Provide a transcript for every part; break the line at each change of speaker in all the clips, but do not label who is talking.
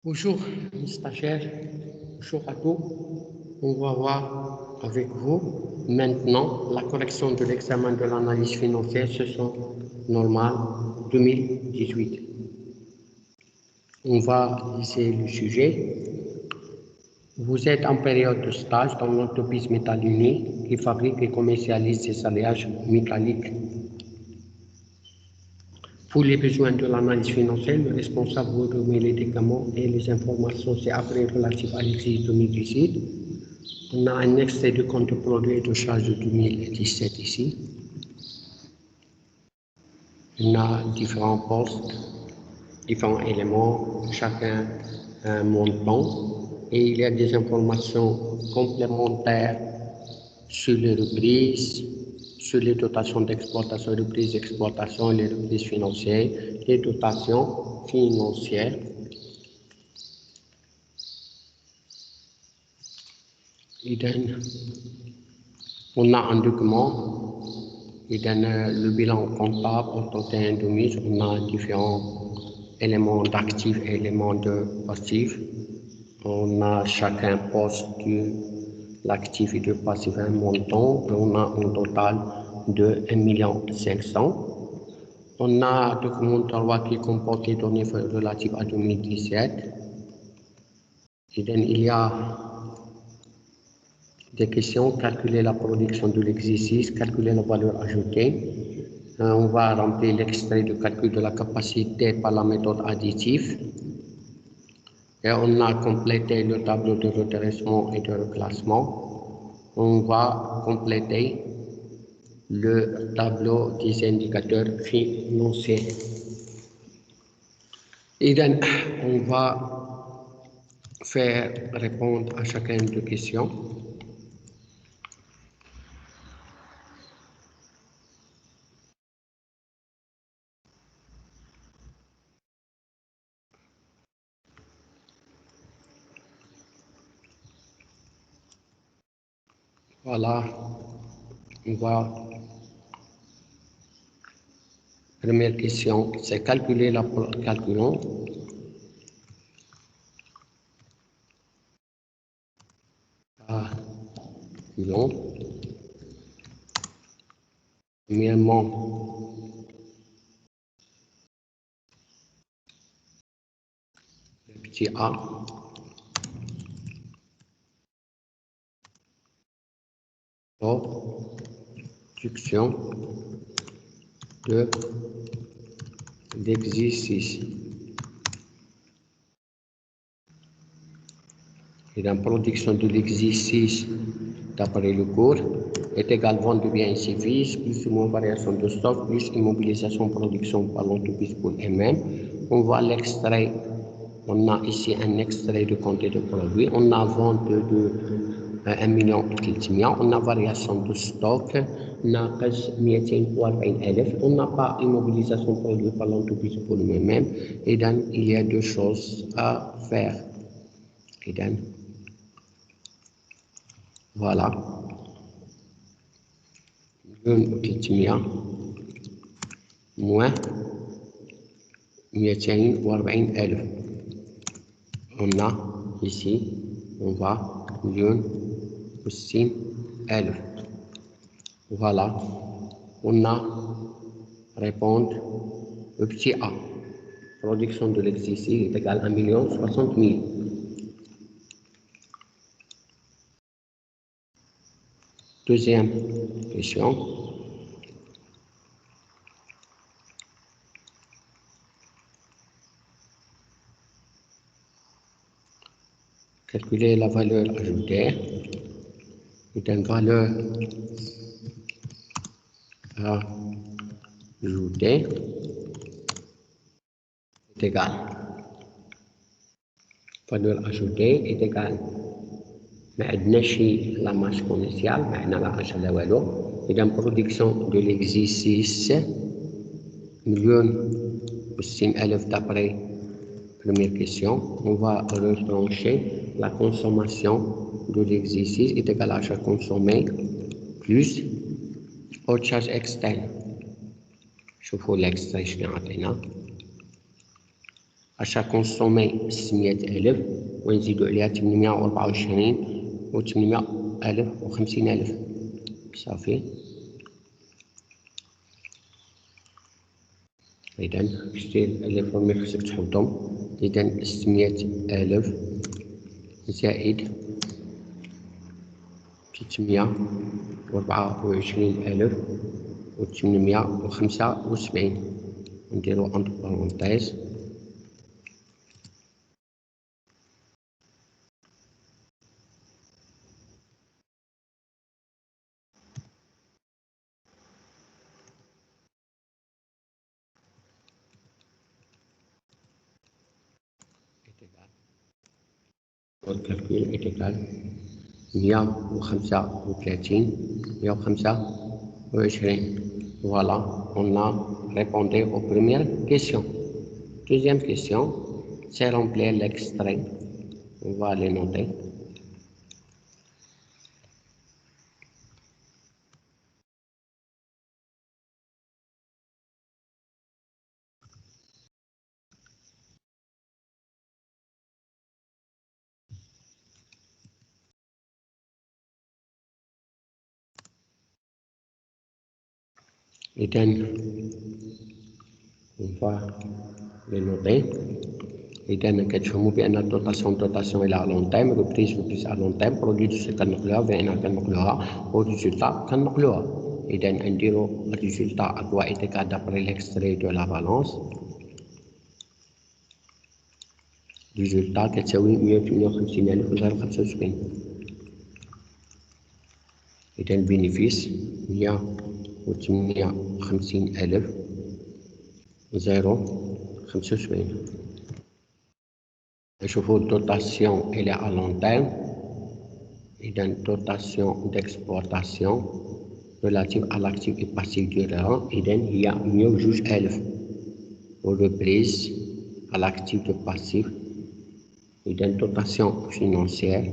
Bonjour, les stagiaires, bonjour à tous. On va voir avec vous maintenant la correction de l'examen de l'analyse financière, session normale 2018. On va essayer le sujet. Vous êtes en période de stage dans l'entreprise Métal-Uni qui fabrique et commercialise des alliages métalliques. Pour les besoins de l'analyse financière, le responsable vous remet les documents et les informations ci-après relatives à l'exercice 2018. On a un extrait de compte de produit et de charge de 2017 ici. On a différents postes, différents éléments, chacun un montant. Et il y a des informations complémentaires sur les reprises, sur les dotations d'exploitation, reprises d'exploitation, les reprises financières, les dotations financières. On a un document qui donne le bilan comptable au 31 de mise. On a différents éléments d'actifs et éléments de passifs. On a chacun poste de l'actif et de passif un montant. Et on a un total de 1,5 million. On a un document 3 qui comporte les données relatives à 2017. Il y a des questions, calculer la production de l'exercice, calculer la valeur ajoutée. On va remplir l'extrait de calcul de la capacité par la méthode additive. Et on a complété le tableau de redressement et de reclassement. On va compléter le tableau des indicateurs financiers. Et donc, on va faire répondre à chacune des questions. Voilà, on va. Première question, c'est calculer la calculons. Calculons. Premièrement, le petit a. Production de l'exercice. Et la production de l'exercice d'après le cours est égale vente de biens et services plus ou moins variation de stock plus immobilisation production par l'entreprise pour elle-même. On voit l'extrait. On a ici un extrait de compte de produits. On a vente de 1 million كتلتمية. On a variation de stock. ناقص 240,000. On n'a pas immobilisation produit par l'entreprise pour elle-même. Et donc, il y a deux choses à faire. Et donc, voilà. 1,300 moins 240,000. On a ici, on va 1,600,000. Voilà. On a répondre au petit a. Production de l'exercice est égale à 1,060,000. Deuxième question. Calculer la valeur ajoutée. C'est une valeur ajoutée est égale. Valeur ajoutée est égale. ما عندناش la masse commerciale, ما عندنا لا حاجة لا والو. إذا production de l'exercice 1,600,000 d'après première question. On va retrancher la consommation de l'exercice est égale à l'achat consommé plus autre charge externe. شوفوا l'extrait شنو عطينا. أشا كونسومي 600,000 ونزيدو عليها 824 و 800,000 و 50,000 صافي. إذا شتي لي فورمي خصك تحطهم. إذا 600,000 زائد 324,000 و 875 نديرو entre parenthèses والcalcul est égal 125. Voilà, on a répondu aux premières questions. Deuxième question, c'est remplir l'extrait. On va les noter. إذا on va les noter. إذا كتفهموا بأن الدوتاسيون إلى لون تايم، ريبريز على لون تايم، برودكسيون كنقلوها، في ان كنقلوها، وريزولتا كنقلوها. إذا نديرو الريزولتا أكوا إيتيكال دابري ليكستري دو لا بالونس. ريزولتا كتساوي 158,000 و 0.75. إذا البينيفيس 158,000 و 0.75. نشوفو الدوتاسيون إلى à long terme. إذا dotation d'exploitation relative à l'actif et passif du rang. إذا هي 102,000 reprise à l'actif de passif. إذا dotation financière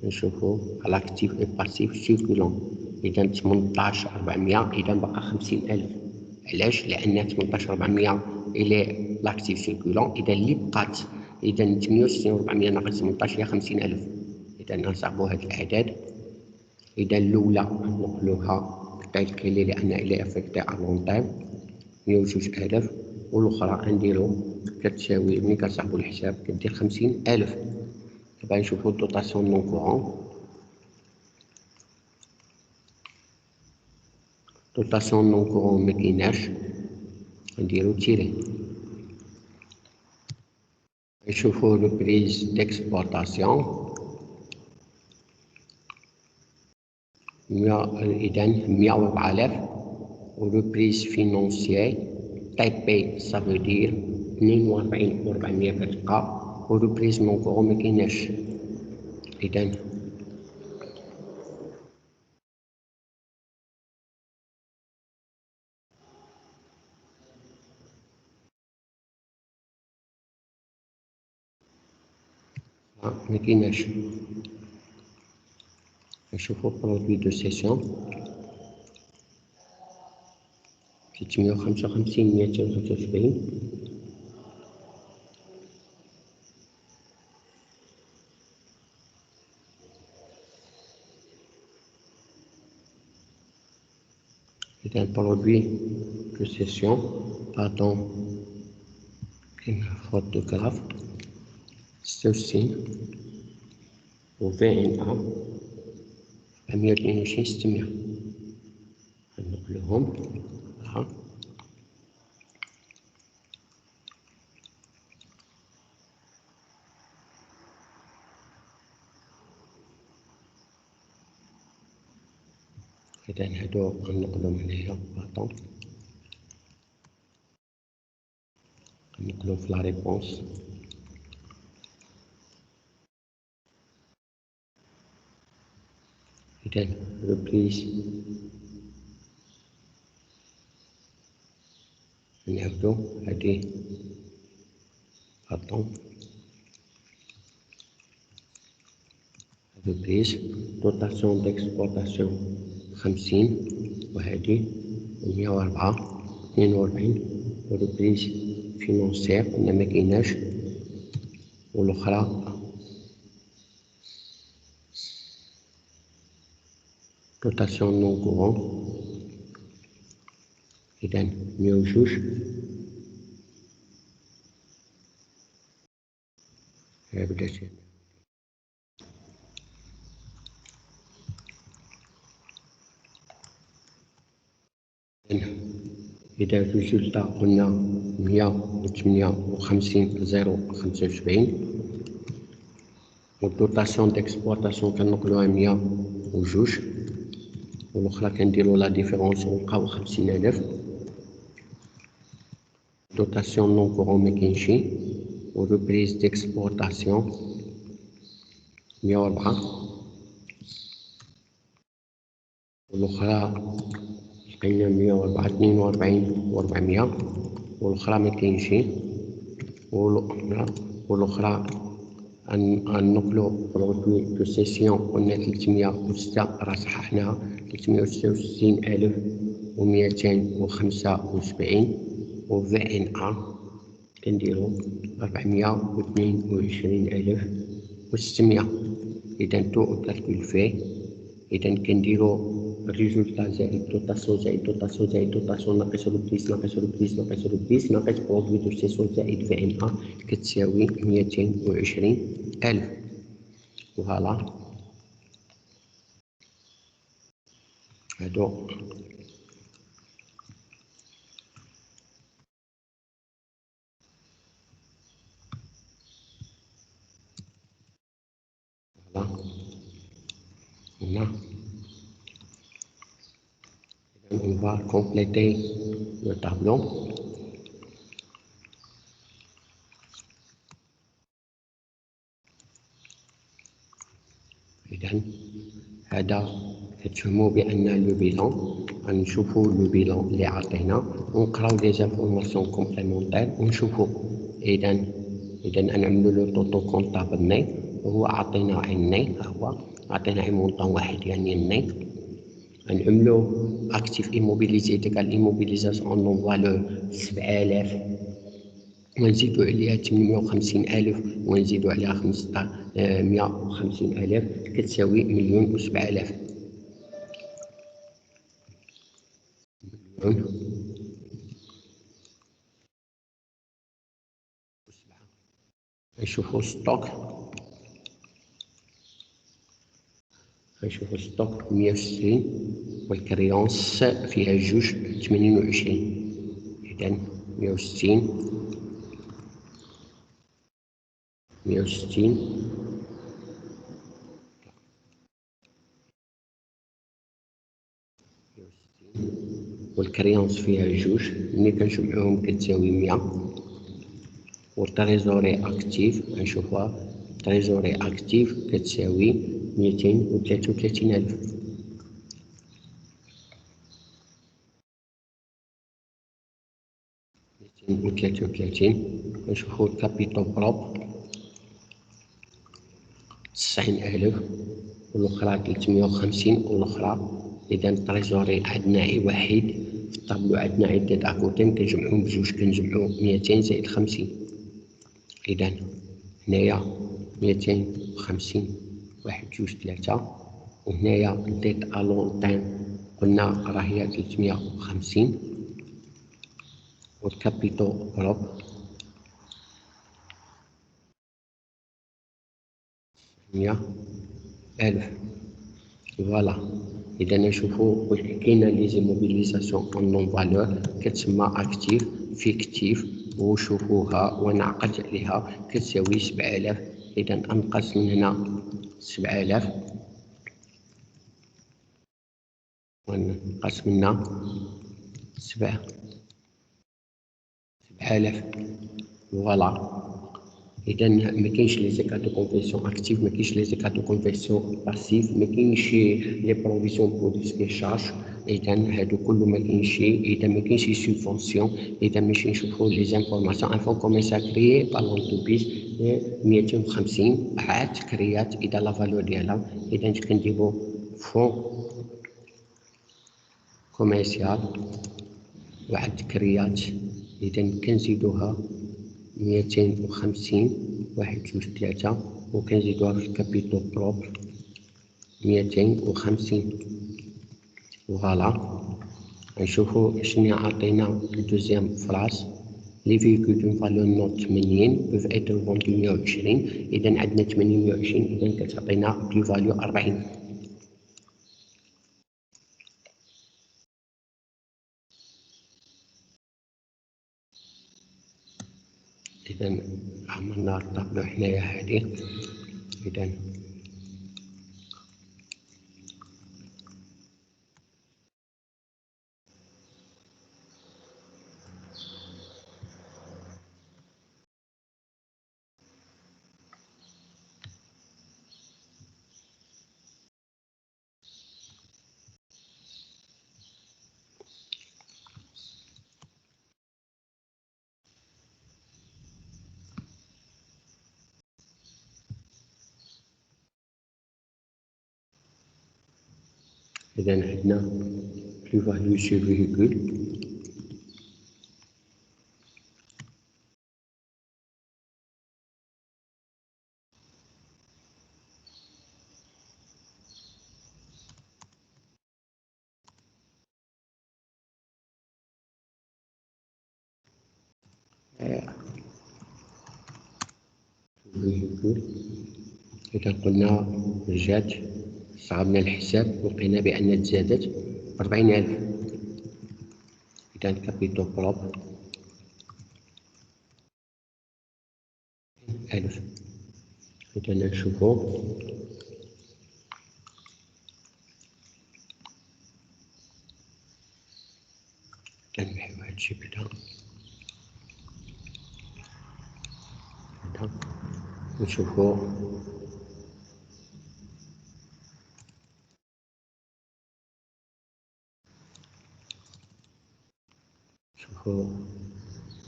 نشوفو à l'actif et passif circulant. إذا 18,400. إذا بقى 50,000. علاش؟ لأن 18,400 إلى لاكتيف سيركولون. إذا اللي بقات إذا 68,400 ناقص 18 هي 50,000. إذا نصعبوا هاد الأعداد. إذا الأولى نقلوها تايل كيلي لأن إلى أفكتي أ لون تايم 102,000، والأخرى نديرو كتساوي ملي كنصعبو الحساب كدير 50,000. دابا نشوفو الدوتاسيون نون كورون. دوتاسيون نون كورون مكيناش، نديرو تيري. نشوفو ريبريز ديكسبلوطاسيون. إذا 104,000. وريبريز فينونسيي تايب بي صافو دير 42,400 كتبقى، وريبريز نون كورون مكيناش. إذا مكيناش. نشوفو برودوي دو سيسيون 355 275. إذا برودوي دو سيسيون باردون كاين فوت دو غراف 66 و في ان ا 122 600. نقلوهم ها. إذا هادو غنقلوهم هنايا باطون، غنقلو في لا ريبونس. إذا ريبريز نعاودو هادي باطون ريبريز دوتاسيون ديكسبلوطاسيون 50 وهادي 104 42 وريبريز فينونسيير قلنا ما كايناش، والاخرى دوتاسيون نون كورون. اذا 102 بدات إذا الريزولتا قلنا 158,075 والدوتاسيون ديكسبلوطاسيون كنقلوها 102 والاخرى كنديرو لا ديفيرونس ونلقاو 50,000. دوتاسيون نون كورون مكاينشي، وريبريز ديكسبلوطاسيون 104 والاخرى لقينا 104 42 و400 والاخرى مكاينشي. والاخرى نقلو برودوي دو سيسيون قلنا 306 راه صححناها 366,275 و في ان ا كنديرو 422,600. اذا تو كالكول فيه، اذا كنديرو الريزولتا زائد دوتاسيون زائد دوتاسيون زائد دوتاسيون ناقص ربليس ناقص ربليس ناقص ربليس ناقص برودوي دو سيسيون زائد في ان ا كتساوي 220,000. فوالا هادو هنا. On va compléter le tableau. إذن هذا كتفهموا بأن لو بيلون غنشوفوا لو بيلون اللي عطينا ونقراو دي زانفورماسيون كومبليمونتير ونشوفوا. إذا نعملو لو طوطو كونطابل ني، وهو عطينا عين ني، ها هو عطينا عين مونطون واحد يعني الني. نعملو اكتيف ايموبيليزي تيكال ايموبيليزاسيون نون فالور 7000 ونزيدو عليها 850,000 ونزيدو عليها 150,000 كتساوي 1,007,000. نشوفو ستوك، نشوفو ستوك 160 والكريونس فيها جوج 28. إذا 160 والكريونس فيها جوج، ملي كنجمعوهم كتساوي 100. والتريزوري اكتيف غنشوفوها، التريزوري اكتيف كتساوي 233,000. نشوفو الكابيتال بروب 90,000 والاخرى 350 والاخرى. اذا التريزوري عندنا عي واحد في الطابلو، عندنا عدة اكوتين كنجمعوهم بجوج، كنجمعو 200 زائد 50. اذا هنايا 250 واحد جوج 3، وهنايا ديت الونتين قلنا راهي 350 والكابيتال بروب 100,000. فوالا. إذا نشوفو كاينة لي زيموبيليزاسيون اون نون فالور كتسمى اكتيف فيكتيف، وشوفوها ونعقد عليها كتساوي 7000. إذا أنقص من هنا 7000 ونقص منا 7,000. فوالا. إذا مكاينش لي زيكا دو كونفيرسيون اكتيف، مكاينش لي زيكا دو كونفيرسيون باسيف، مكاينش لي بروفيزيون بور ريسك شارج. إذا هادو كلو مكاينش. إذا مكاينش سوبفونسيون. إذا ماشي نشوفو لي زانفورماسيون ان فون كوميسا كريي بار لونتربريز 250 عاد كريات. إذا لا فالور ديالها، إذا كنديرو فون كوميرسيال وعاد كريات إذا كنزيدوها 250 1 2 3 وكنزيدوها في الكابيتو بروبر 250. فوالا نشوفو شنو عطينا الدوزيام فراس لي فيكول دون فالور نوت 80 بوف ايتر فوندو 120. اذا عندنا 80 120 اذا كتعطينا بلو فاليو 40. اذا عملنا الطابلو حنايا هادي. إذا عندنا بلو فاليو سور فيكول إذا قلنا جات صعبنا الحساب لقينا بأن تزادت 40,000. إذا كابيتو بروب 1000. إذا نشوفو كنمحيو هادشي كدا نشوفو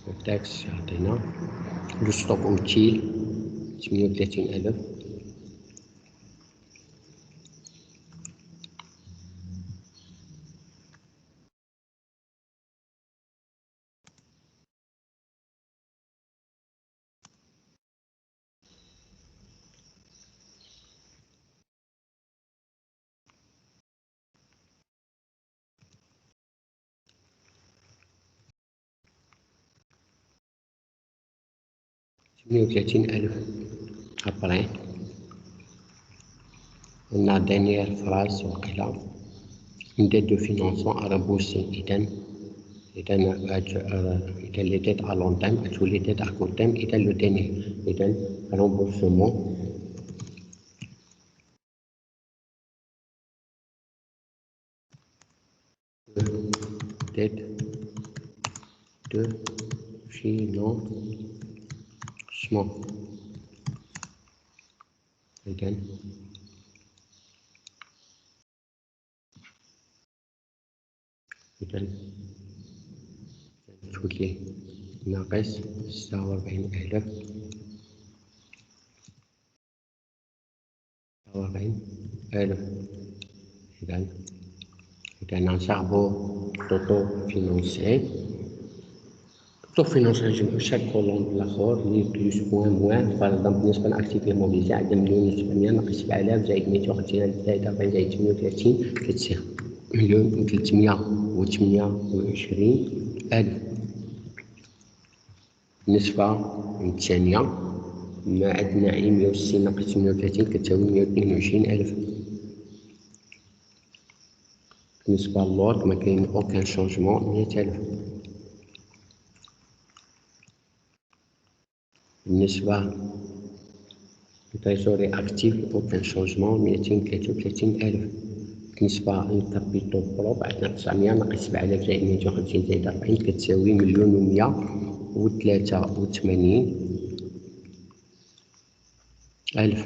التاكس عطينا لو ستوك اوتيل 38,000. أبري قلنا دانيير فراس وقيلا une dette de financement à rembourser. إذا les dettes à long terme et les dettes à court terme إذا le dernier إذا remboursement dette de financement. إذا تولي ناقص 46,000. إذا نصعبو طوطو فينونسي. نجمعو شاك كولوم بالآخر لي بلوس موان فرضا بالنسبة لأكتيفي موبيليزي عندنا 1,700,000 ناقص 7,000 زائد 250 زائد 40 زائد 38 كتصير 1,328,000. النسبة الثانية ما عندنا 160 ناقص 38 كتساوي 122,000. بالنسبة للورك ما كاين اوكان شونجمون 100,000. بالنسبة للتريزوري اكتيف اوكان شونجمون 233,000. بالنسبة للكابيتو بروب عندنا 900 ناقص 7,000 زائد 250 زائد 40 كتساوي 1,183,000.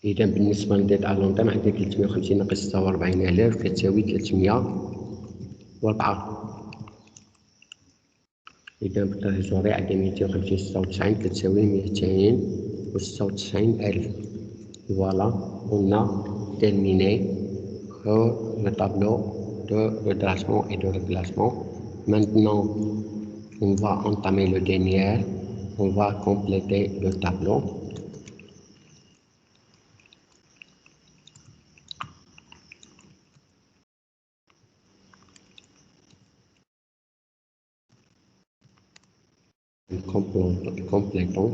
إذا بالنسبة للديت على لون تيرم عندنا 350 ناقص 46,000 كتساوي 304. إذا بالتريزوري عندنا 250 96 كتساوي 296,000. فوالا قلنا تيرميني le tableau de redressement et de reclassement. Maintenant, on va entamer le dernier. On va compléter le tableau. Complétons.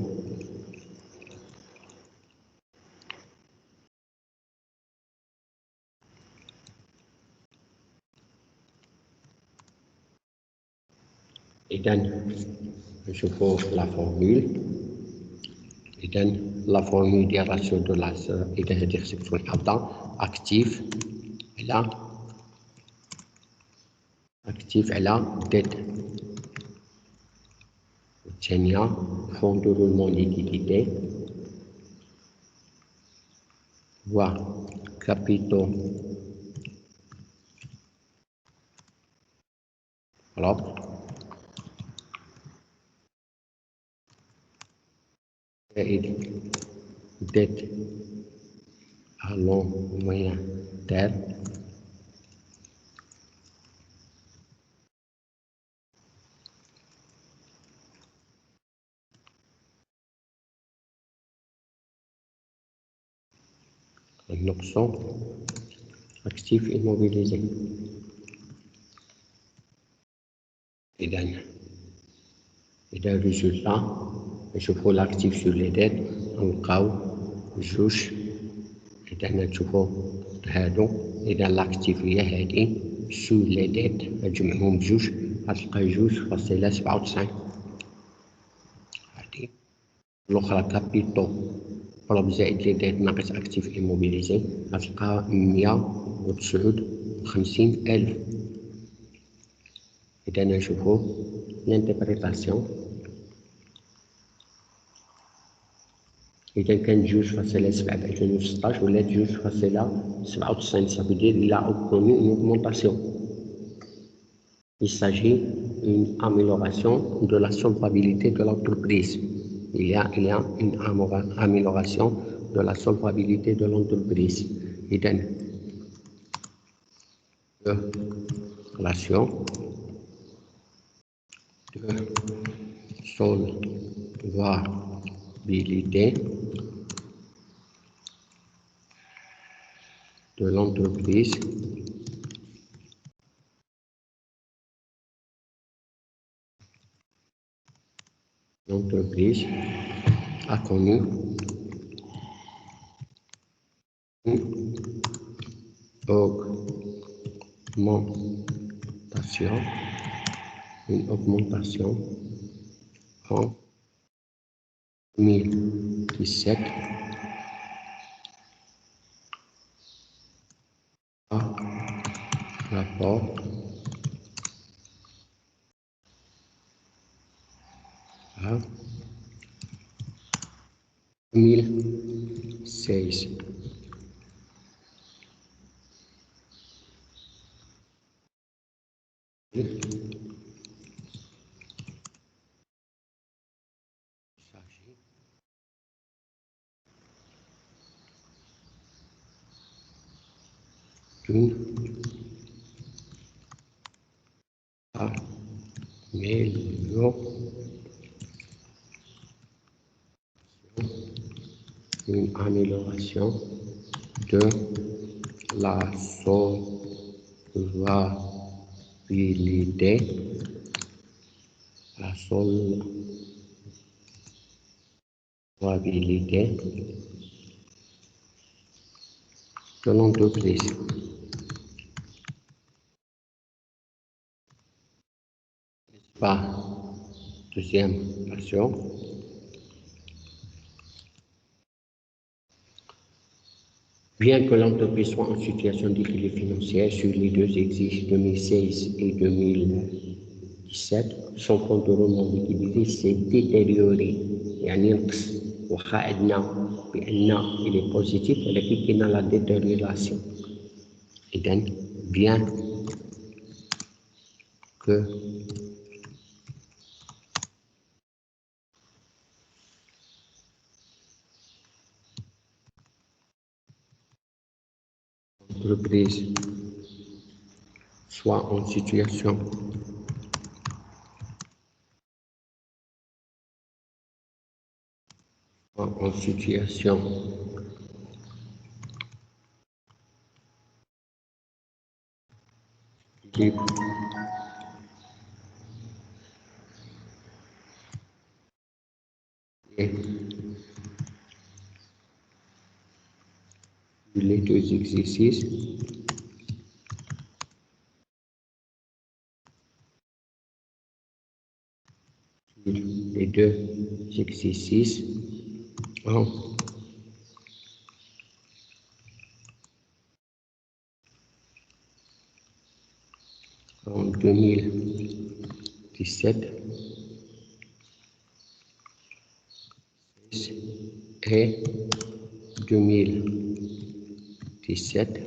إذن نشوفوا la formule. إذن la formule ديال الراسيو دو لاس إذا هذه خصك تكون حافظة أكتيف على ديت. الثانية فون دو رولمون ليكيديتي و كابيتو propre زائد dette à long moyen terme نقصان actif immobilisé. إذا résultat نشوفوا l'actif sur les dettes نلقاو جوج. إذا نشوفوا هادو إذا l'actif هي هادي sur les dettes نجمعهم بجوج غتلقى 2.97. هادي الأخرى كابيتو بروب زائد لي ديت ناقص أكتيف إيموبيليزي غتلقى 159,000. إذا نشوفو لانتربريتاسيون. إذا كان 2.7 في 2016 ولات 2.97 سافودير إلا أوبتوني أون أوغمونطاسيون. Il s'agit d'une amélioration de la solvabilité de l'entreprise. Il y a une amélioration de la solvabilité de l'entreprise. إذن relation de solvabilité de l'entreprise a connu une augmentation en 2017 par rapport à 2016. D'une amélioration de la solvabilité de l'entreprise. Par deuxième version, bien que l'entreprise soit en situation d'équilibre financier sur les deux exercices 2016 et 2017, son compte de roulement liquidité s'est détérioré. يعني نقص واخا عندنا بأن il est positif ولكن كاينه لا détérioration. إذن bien que l'entreprise soit en situation en situation libre et les deux exercices en 2017 et 2017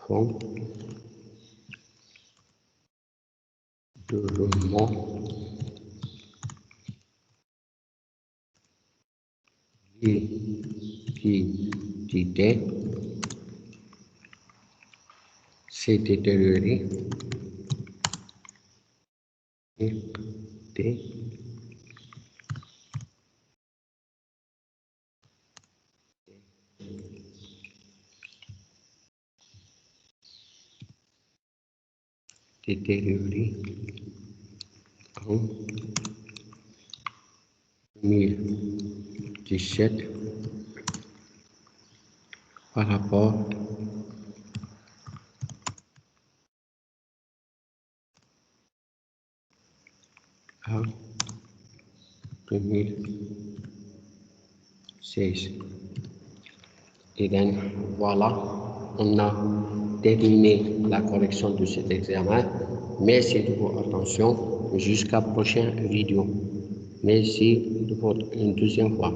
font de roulement liquidité s'est détérioré et détérioré en 2017 par rapport à 2016. Et donc, voilà, on a terminé la correction de cet examen. Merci de votre attention. Jusqu'à la prochaine vidéo. Merci de votre une deuxième fois.